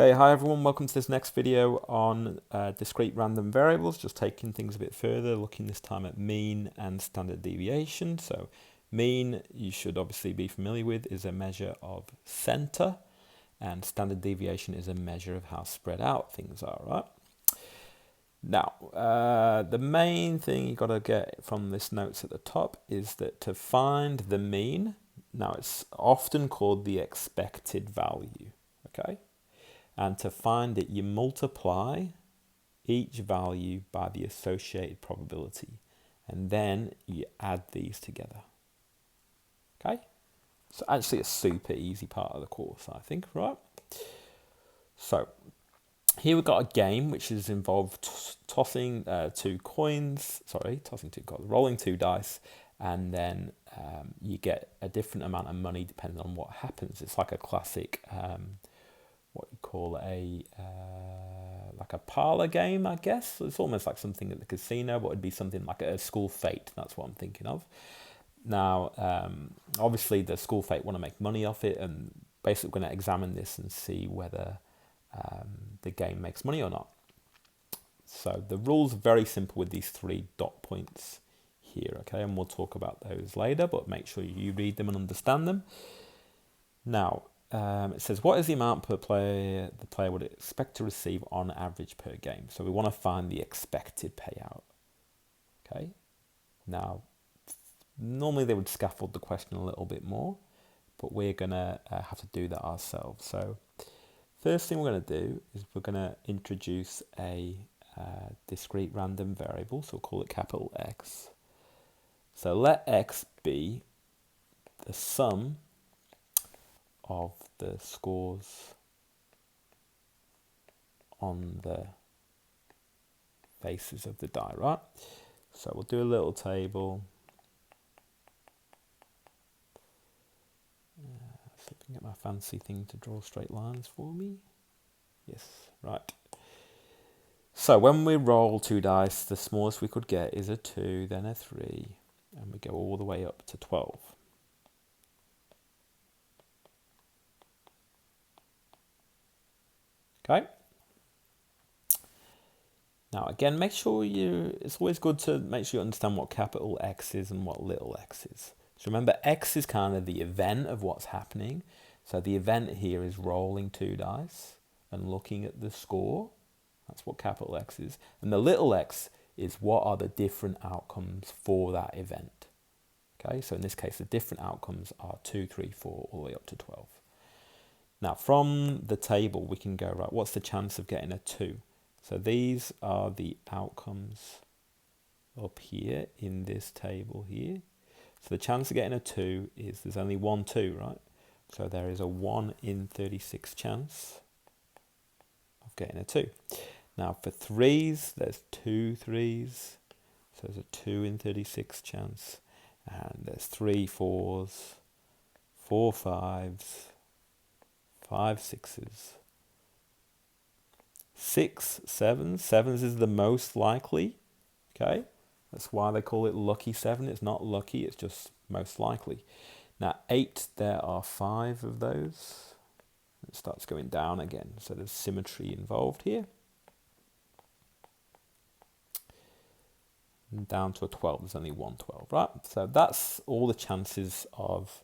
Okay, hi everyone, welcome to this next video on discrete random variables, just taking things a bit further, looking this time at mean and standard deviation. So mean, you should obviously be familiar with, is a measure of center, and standard deviation is a measure of how spread out things are, right? Now, the main thing you've got to get from this notes at the top is that to find the mean, now it's often called the expected value, okay? And to find it, you multiply each value by the associated probability, and then you add these together. Okay? So actually a super easy part of the course, I think, right? So here we've got a game which is involved tossing two coins, rolling two dice, and then you get a different amount of money depending on what happens. It's like a classic what you call like a parlor game, I guess. It's almost like something at the casino, but it'd be something like a school fete. That's what I'm thinking of. Now, obviously the school fete want to make money off it, and basically we're going to examine this and see whether the game makes money or not. So the rules are very simple with these 3 dot points here, okay? And we'll talk about those later, but make sure you read them and understand them. Now, it says, what is the amount per player the player would expect to receive on average per game? So we want to find the expected payout. Okay. Now, normally they would scaffold the question a little bit more, but we're going to have to do that ourselves. So first thing we're going to do is we're going to introduce a discrete random variable. So we'll call it capital X. So let X be the sum of the scores on the faces of the die, right? So we'll do a little table. See if I can get my fancy thing to draw straight lines for me. Yes, right. So when we roll 2 dice, the smallest we could get is a 2, then a 3, and we go all the way up to 12. Okay. Now again, make sure it's always good to make sure you understand what capital X is and what little x is. So remember, X is kind of the event of what's happening. So the event here is rolling 2 dice and looking at the score. That's what capital X is. And the little x is what are the different outcomes for that event. Okay, so in this case, the different outcomes are 2, 3, 4, all the way up to 12. Now, from the table, we can go, right, what's the chance of getting a 2? So these are the outcomes up here in this table here. So the chance of getting a 2 is there's only 1 2, right? So there is a 1 in 36 chance of getting a 2. Now for 3s, there's 2 3s. So there's a 2 in 36 chance. And there's 3 4s, 4 5s, 5 6s, 6 7s. 7s is the most likely. Okay, that's why they call it lucky 7. It's not lucky, it's just most likely. Now 8, there are 5 of those. It starts going down again, so there's symmetry involved here. And down to a 12, there's only 1 12, right? So that's all the chances of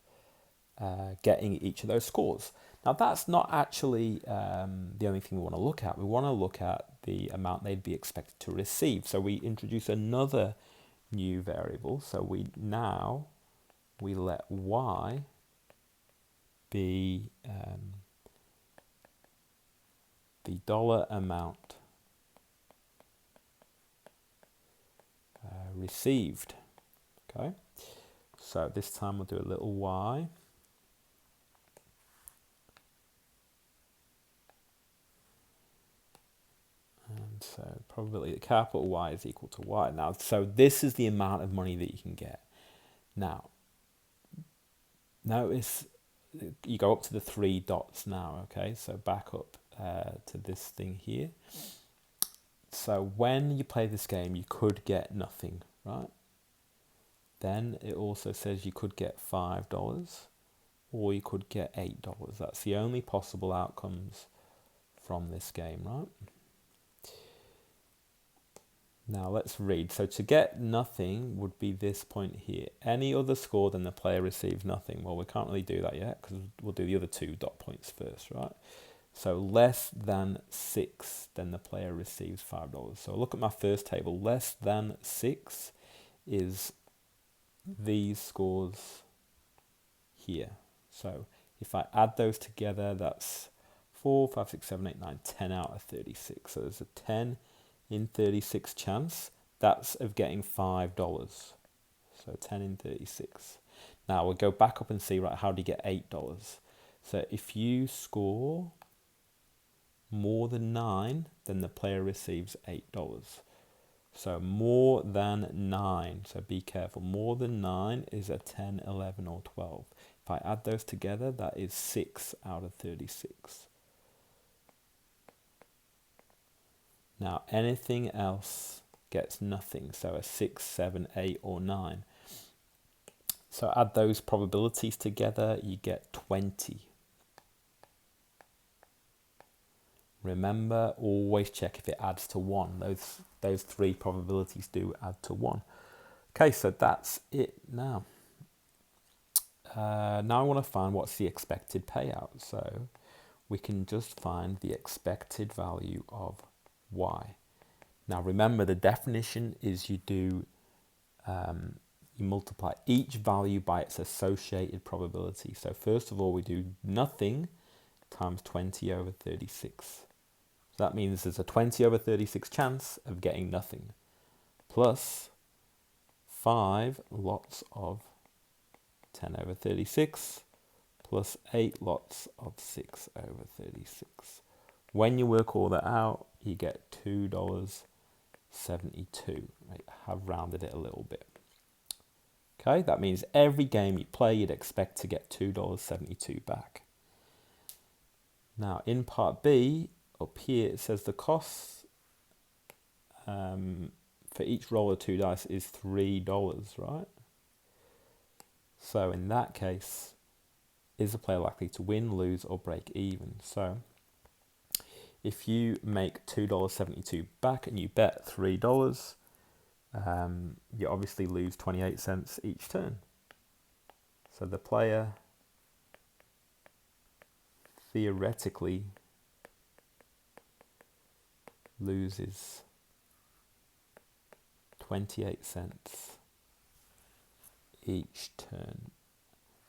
getting each of those scores. Now that's not actually the only thing we want to look at. We want to look at the amount they'd be expected to receive. So we introduce another new variable. So we let y be the dollar amount received. Okay, so this time we'll do a little y. And so probability capital Y is equal to Y. Now, so this is the amount of money that you can get. Now, notice you go up to the 3 dots now, okay? So back up to this thing here. So when you play this game, you could get nothing, right? Then it also says you could get $5 or you could get $8. That's the only possible outcomes from this game, right? Now let's read. So to get nothing would be this point here. Any other score than the player receives nothing. Well, we can't really do that yet because we'll do the other 2 dot points first, right? So less than 6, then the player receives $5. So look at my first table. Less than 6 is these scores here. So if I add those together, that's 4, 5, 6, 7, 8, 9, 10 out of 36. So there's a 10 in 36 chance. That's of getting $5. So 10 in 36. Now we'll go back up and see, right, how do you get $8? So if you score more than 9, then the player receives $8. So more than 9, so be careful. More than 9 is a 10, 11, or 12. If I add those together, that is 6 out of 36. Now anything else gets nothing, so a 6, 7, 8, or 9. So add those probabilities together, you get 20. Remember, always check if it adds to 1. Those 3 probabilities do add to 1. Okay, so that's it now. Now I want to find what's the expected payout. So we can just find the expected value of y. Now remember, the definition is you multiply each value by its associated probability. So first of all, we do nothing times 20 over 36. So that means there's a 20 over 36 chance of getting nothing, plus 5 lots of 10 over 36, plus 8 lots of 6 over 36. When you work all that out, you get $2.72. I have rounded it a little bit. Okay, that means every game you play, you'd expect to get $2.72 back. Now in part B, up here it says the cost for each roll of 2 dice is $3, right? So in that case, is the player likely to win, lose, or break even? So if you make $2.72 back and you bet $3, you obviously lose 28 cents each turn. So the player theoretically loses 28 cents each turn.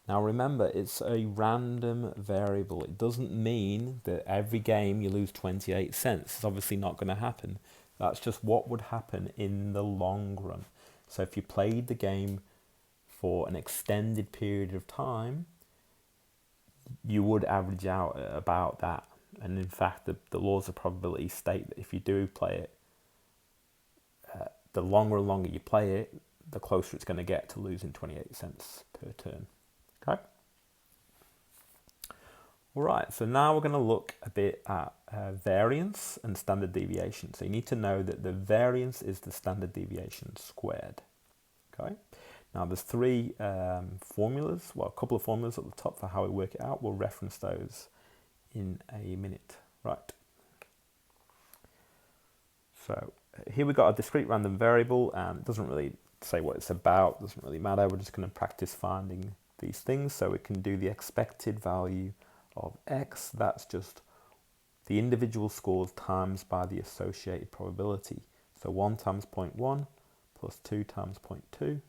Now remember, it's a random variable. It doesn't mean that every game you lose 28 cents. It's obviously not going to happen. That's just what would happen in the long run. So if you played the game for an extended period of time, you would average out at about that. And in fact, the laws of probability state that if you do play it, the longer and longer you play it, the closer it's going to get to losing 28 cents per turn. Okay. All right, so now we're going to look a bit at variance and standard deviation. So you need to know that the variance is the standard deviation squared. Okay. Now there's 3 formulas, well, a couple of formulas at the top for how we work it out. We'll reference those in a minute. Right. So here we've got a discrete random variable, and it doesn't really say what it's about, doesn't really matter. We're just going to practice finding these things. So we can do the expected value of x. That's just the individual scores times by the associated probability. So 1 times 0.1 plus 2 times 0.2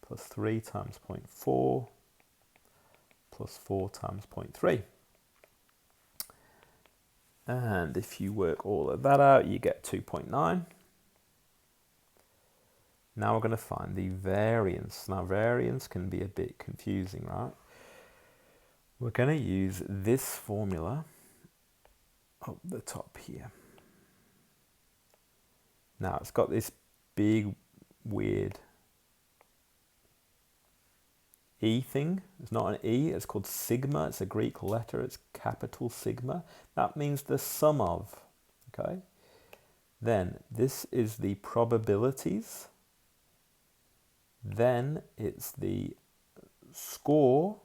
plus 3 times 0.4 plus 4 times 0.3. And if you work all of that out, you get 2.9. Now we're going to find the variance. Now variance can be a bit confusing, right? We're going to use this formula up the top here. Now it's got this big weird E thing. It's not an E, it's called sigma. It's a Greek letter, it's capital sigma. That means the sum of, okay? Then this is the probabilities. Then it's the score,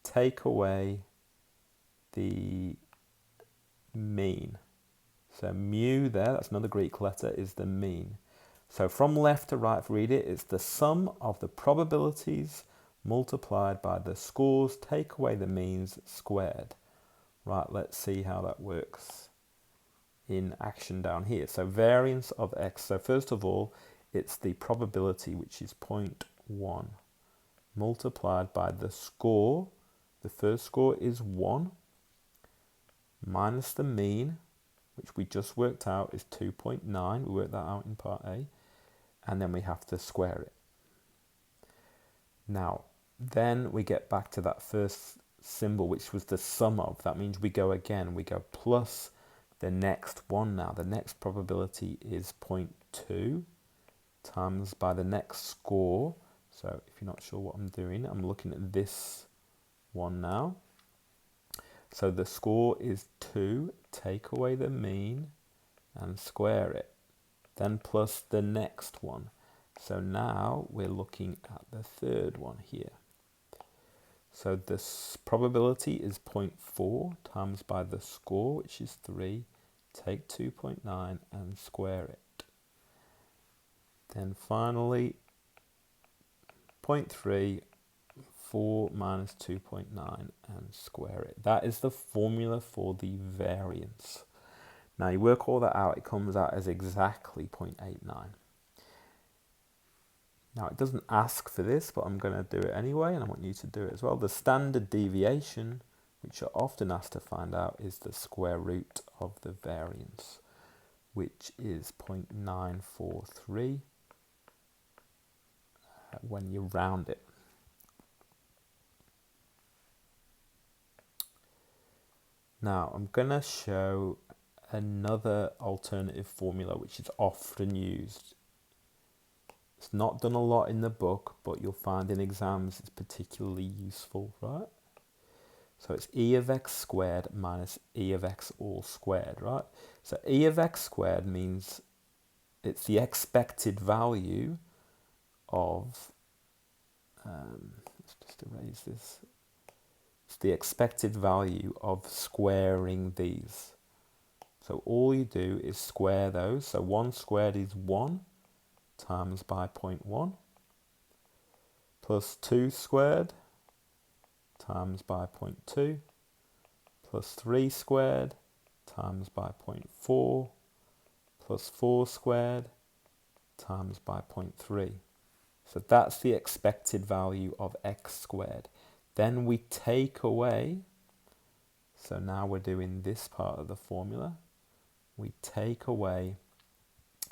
take away the mean. So mu there, that's another Greek letter, is the mean. So from left to right, if we read it, it's the sum of the probabilities multiplied by the scores, take away the means squared. Right, let's see how that works in action down here. So variance of x. So first of all, it's the probability, which is 0.1, multiplied by the score. The first score is 1, minus the mean, which we just worked out is 2.9. We worked that out in part A. And then we have to square it. Now, then we get back to that first symbol, which was the sum of. That means we go again. We go plus the next one now. The next probability is 0.2 times by the next score. So if you're not sure what I'm doing, I'm looking at this one now. So the score is 2, take away the mean and square it. Then plus the next one. So now we're looking at the third one here. So this probability is 0.4 times by the score, which is 3, take 2.9 and square it. Then finally, 0.3, 4 minus 2.9 and square it. That is the formula for the variance. Now you work all that out, it comes out as exactly 0.89. Now it doesn't ask for this, but I'm going to do it anyway, and I want you to do it as well. The standard deviation, which you're often asked to find out, is the square root of the variance, which is 0.943 when you round it. Now I'm going to show another alternative formula which is often used. It's not done a lot in the book, but you'll find in exams it's particularly useful, right? So it's e of x squared minus e of x all squared, right? So e of x squared means it's the expected value of, let's just erase this. It's the expected value of squaring these. So all you do is square those. So 1 squared is 1 times by 0.1 plus 2 squared times by 0.2 plus 3 squared times by 0.4 plus 4 squared times by 0.3. So that's the expected value of x squared. Then we take away, so now we're doing this part of the formula, we take away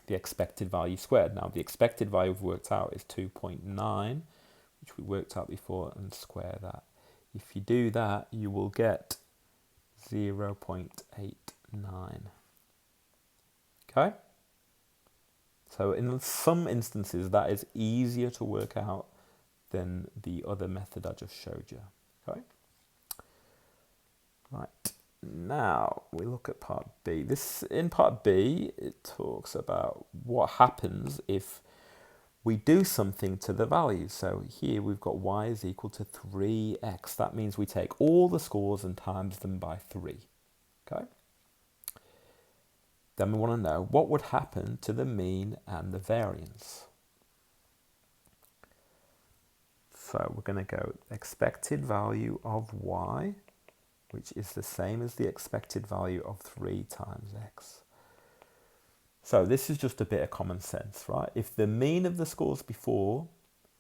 the expected value squared. Now the expected value we've worked out is 2.9, which we worked out before, and square that. If you do that, you will get 0.89. Okay? So in some instances, that is easier to work out than the other method I just showed you. Okay? Right. Now we look at part B. In part B, it talks about what happens if we do something to the values. So here we've got y is equal to 3x. That means we take all the scores and times them by 3. Okay? Then we want to know what would happen to the mean and the variance. So we're going to go expected value of y, which is the same as the expected value of 3 times x. So this is just a bit of common sense, right? If the mean of the scores before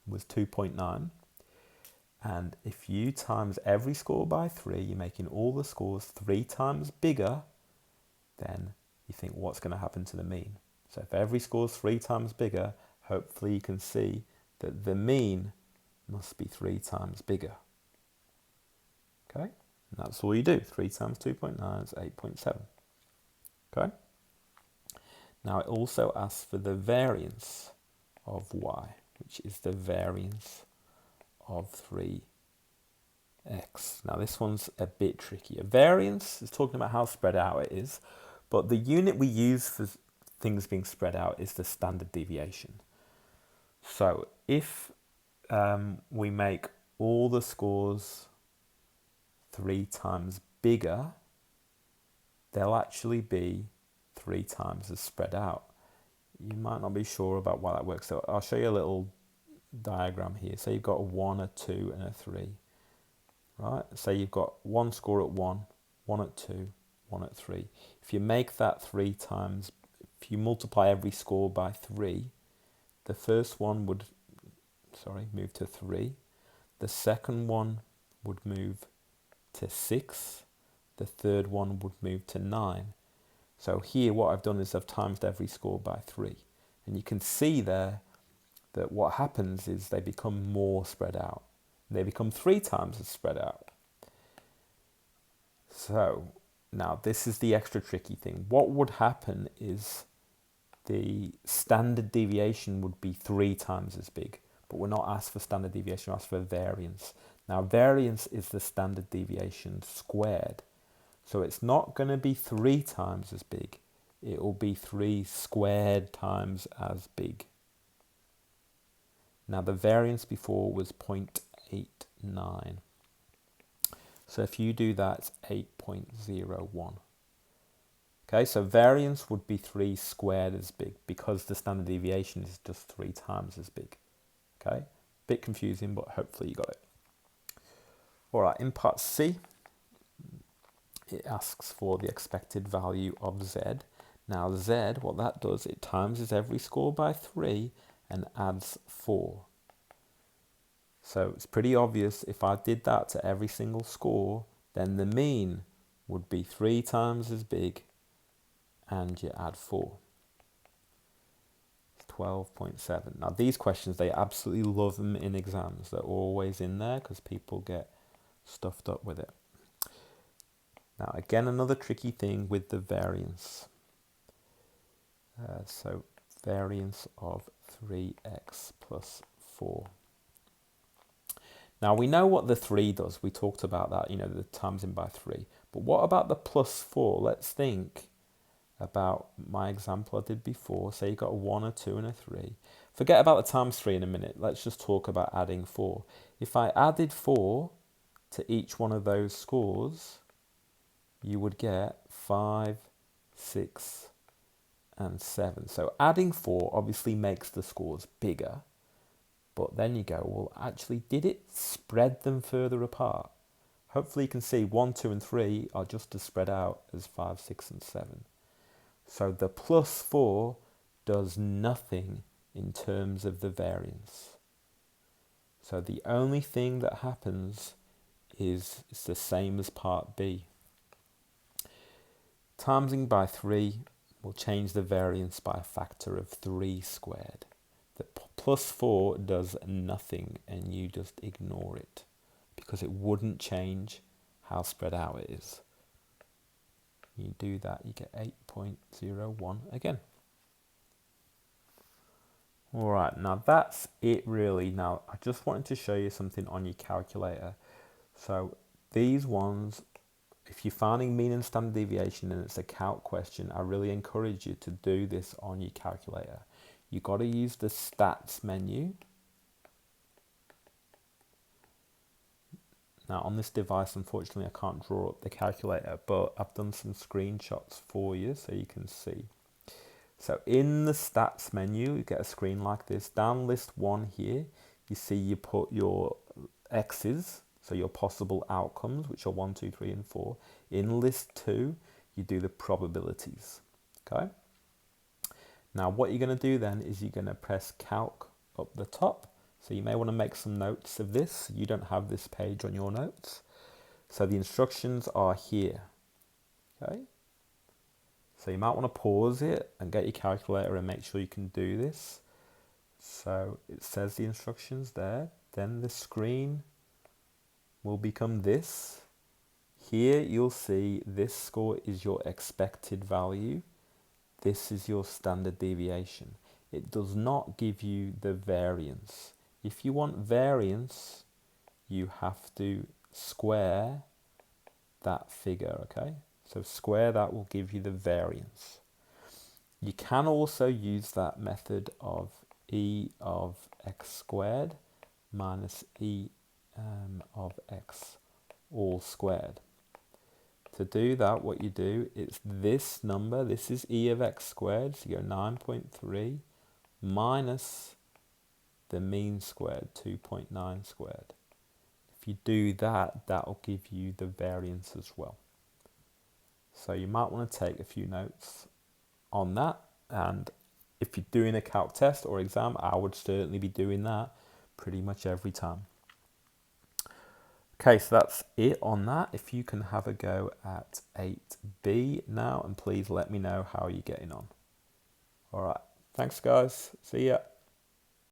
was 2.9, and if you times every score by 3, you're making all the scores 3 times bigger, then you think, what's going to happen to the mean? So if every score is 3 times bigger, hopefully you can see that the mean must be 3 times bigger. Okay? And that's all you do. 3 times 2.9 is 8.7. Okay? Now it also asks for the variance of y, which is the variance of 3x. Now this one's a bit trickier. Variance is talking about how spread out it is, but the unit we use for things being spread out is the standard deviation. So if we make all the scores 3 times bigger, they'll actually be 3 times as spread out. You might not be sure about why that works. So I'll show you a little diagram here. So you've got a 1, a 2, and a 3. Right? So you've got one score at 1, 1 at 2, 1 at 3. If you make that 3 times, if you multiply every score by 3, the first one would, move to 3. The second one would move to 6. The third one would move to 9. So here what I've done is I've times every score by 3. And you can see there that what happens is they become more spread out. They become 3 times as spread out. So now this is the extra tricky thing. What would happen is the standard deviation would be 3 times as big, but we're not asked for standard deviation, we're asked for variance. Now variance is the standard deviation squared. So it's not going to be 3 times as big, it will be 3 squared times as big. Now the variance before was 0.89. So if you do that, it's 8.01. Okay, so variance would be 3 squared as big because the standard deviation is just 3 times as big. Okay, bit confusing, but hopefully you got it. All right, in part C, it asks for the expected value of Z. Now Z, what that does, it times every score by 3 and adds 4. So it's pretty obvious if I did that to every single score, then the mean would be 3 times as big and you add 4. 12.7. Now these questions, they absolutely love them in exams. They're always in there because people get stuffed up with it. Now again, another tricky thing with the variance. So variance of 3x plus 4. Now we know what the 3 does. We talked about that, the times in by 3. But what about the plus 4? Let's think about my example I did before. Say you got a 1, a 2, and a 3. Forget about the times 3 in a minute. Let's just talk about adding 4. If I added 4 to each one of those scores, you would get 5, 6, and 7. So adding 4 obviously makes the scores bigger. But then you go, well, actually, did it spread them further apart? Hopefully you can see 1, 2, and 3 are just as spread out as 5, 6, and 7. So the plus 4 does nothing in terms of the variance. So the only thing that happens is it's the same as part B. Timesing by 3 will change the variance by a factor of 3 squared. The plus 4 does nothing and you just ignore it because it wouldn't change how spread out it is. You do that, you get 8.01 again. Alright, now that's it really. Now I just wanted to show you something on your calculator. So these ones, if you're finding mean and standard deviation and it's a calc question, I really encourage you to do this on your calculator. You've got to use the stats menu. Now on this device, unfortunately, I can't draw up the calculator, but I've done some screenshots for you so you can see. So in the stats menu, you get a screen like this. Down list 1 here, you see you put your x's, so your possible outcomes, which are 1, 2, 3, and 4. In list 2, you do the probabilities, okay? Now what you're going to do then is you're going to press calc up the top. So you may want to make some notes of this. You don't have this page on your notes. So the instructions are here, okay? So you might want to pause it and get your calculator and make sure you can do this. So it says the instructions there. Then the screen will become this. Here you'll see this score is your expected value. This is your standard deviation. It does not give you the variance. If you want variance, you have to square that figure, okay? So square that will give you the variance. You can also use that method of e of x squared minus e of x all squared. To do that, what you do is this number, this is e of x squared, so you go 9.3 minus the mean squared, 2.9 squared. If you do that, that'll give you the variance as well. So you might want to take a few notes on that, and if you're doing a calc test or exam, I would certainly be doing that pretty much every time. Okay, so that's it on that. If you can have a go at 8b now, and please let me know how you're getting on. All right, thanks guys, see ya.